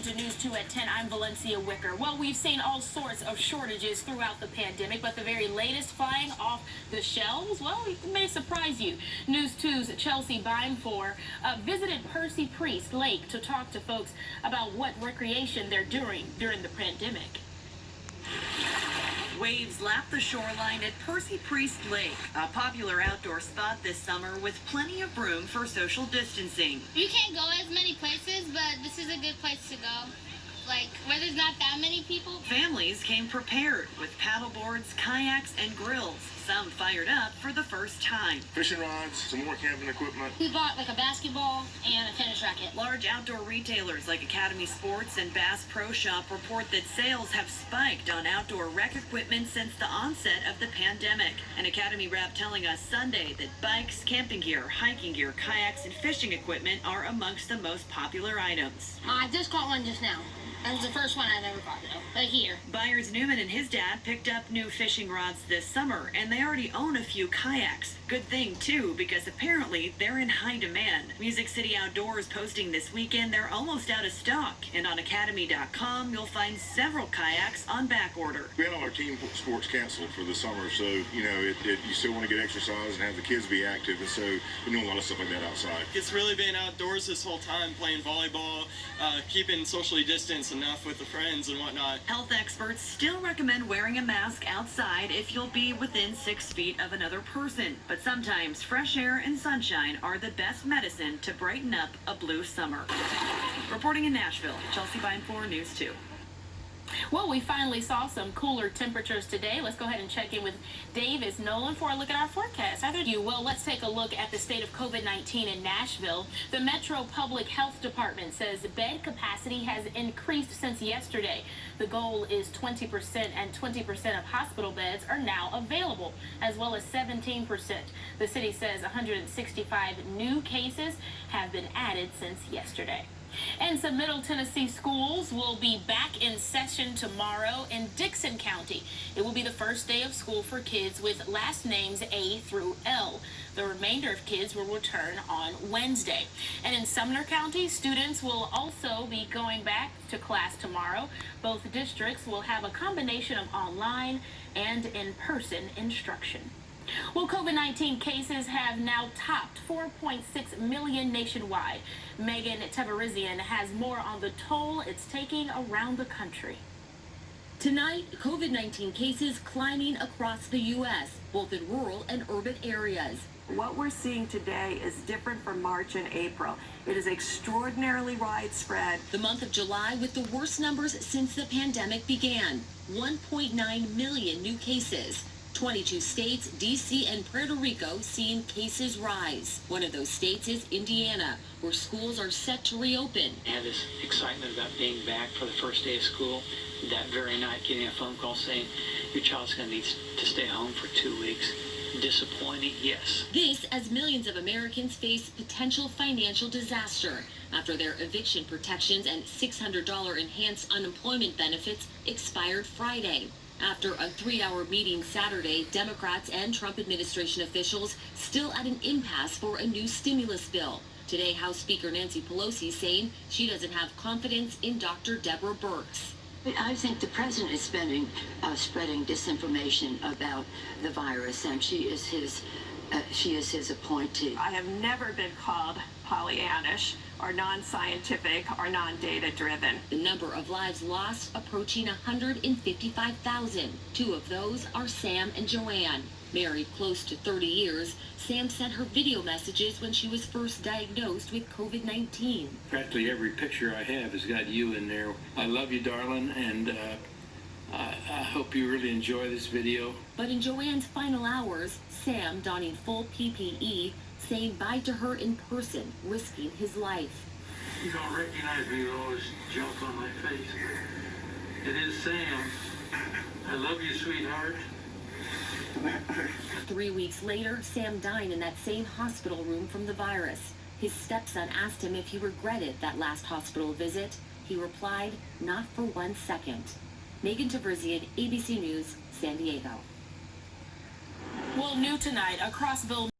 to News 2 at 10. I'm Valencia Wicker. Well, we've seen all sorts of shortages throughout the pandemic, but the very latest flying off the shelves, well, it may surprise you. News 2's Chelsea Binefor visited Percy Priest Lake to talk to folks about what recreation they're doing during the pandemic. Waves lap the shoreline at Percy Priest Lake, a popular outdoor spot this summer with plenty of room for social distancing. You can't go as many places, but this is a good place to go. Like, where there's not that many people. Families came prepared with paddleboards, kayaks, and grills. Some fired up for the first time. Fishing rods, some more camping equipment. We bought like a basketball and a tennis racket. Large outdoor retailers like Academy Sports and Bass Pro Shop report that sales have spiked on outdoor rec equipment since the onset of the pandemic. An Academy rep telling us Sunday that bikes, camping gear, hiking gear, kayaks, and fishing equipment are amongst the most popular items. I just caught one just now. That was the first one I've ever bought, though. But here. Byers Newman and his dad picked up new fishing rods this summer, and they already own a few kayaks. Good thing, too, because apparently they're in high demand. Music City Outdoors posting this weekend they're almost out of stock, and on academy.com you'll find several kayaks on back order. We had all our team sports canceled for the summer, so, you know, you still want to get exercise and have the kids be active, and so we're doing a lot of stuff like that outside. It's really been outdoors this whole time, playing volleyball, keeping socially distanced enough with the friends and whatnot. Health experts still recommend wearing a mask outside if you'll be within 6 feet of another person. But sometimes fresh air and sunshine are the best medicine to brighten up a blue summer. Reporting in Nashville, Chelsea Binefor, News 2. Well, we finally saw some cooler temperatures today. Let's go ahead and check in with Davis Nolan for a look at our forecast. Either of you, well, let's take a look at the state of COVID-19 in Nashville. The Metro Public Health Department says bed capacity has increased since yesterday. The goal is 20%, and 20% of hospital beds are now available, as well as 17%. The city says 165 new cases have been added since yesterday. And some Middle Tennessee schools will be back in session tomorrow in Dickson County. It will be the first day of school for kids with last names A through L. The remainder of kids will return on Wednesday. And in Sumner County, students will also be going back to class tomorrow. Both districts will have a combination of online and in-person instruction. Well, COVID-19 cases have now topped 4.6 million nationwide. Megan Teverizian has more on the toll it's taking around the country. Tonight, COVID-19 cases climbing across the U.S., both in rural and urban areas. What we're seeing today is different from March and April. It is extraordinarily widespread. The month of July with the worst numbers since the pandemic began. 1.9 million new cases. 22 states, D.C. and Puerto Rico seeing cases rise. One of those states is Indiana, where schools are set to reopen. I had this excitement about being back for the first day of school. That very night, getting a phone call saying, your child's going to need to stay home for 2 weeks. Disappointing, yes. This as millions of Americans face potential financial disaster after their eviction protections and $600 enhanced unemployment benefits expired Friday. After a 3-hour meeting Saturday, Democrats and Trump administration officials still at an impasse for a new stimulus bill. Today, House Speaker Nancy Pelosi saying she doesn't have confidence in Dr. Deborah Birx. I think the president is spreading disinformation about the virus, and she is his appointee. I have never been called Pollyannish or non-scientific or non-data driven. The number of lives lost approaching 155,000. 2 of those are Sam and Joanne. Married close to 30 years, Sam sent her video messages when she was first diagnosed with COVID-19. Practically every picture I have has got you in there. I love you, darling, and I hope you really enjoy this video. But in Joanne's final hours, Sam, donning full PPE, saying bye to her in person, risking his life. You don't recognize me with all this junk on my face. It is Sam. I love you, sweetheart. 3 weeks later, Sam died in that same hospital room from the virus. His stepson asked him if he regretted that last hospital visit. He replied, not for 1 second. Megan Teverizian, ABC News, San Diego. Well, new tonight, a Crossville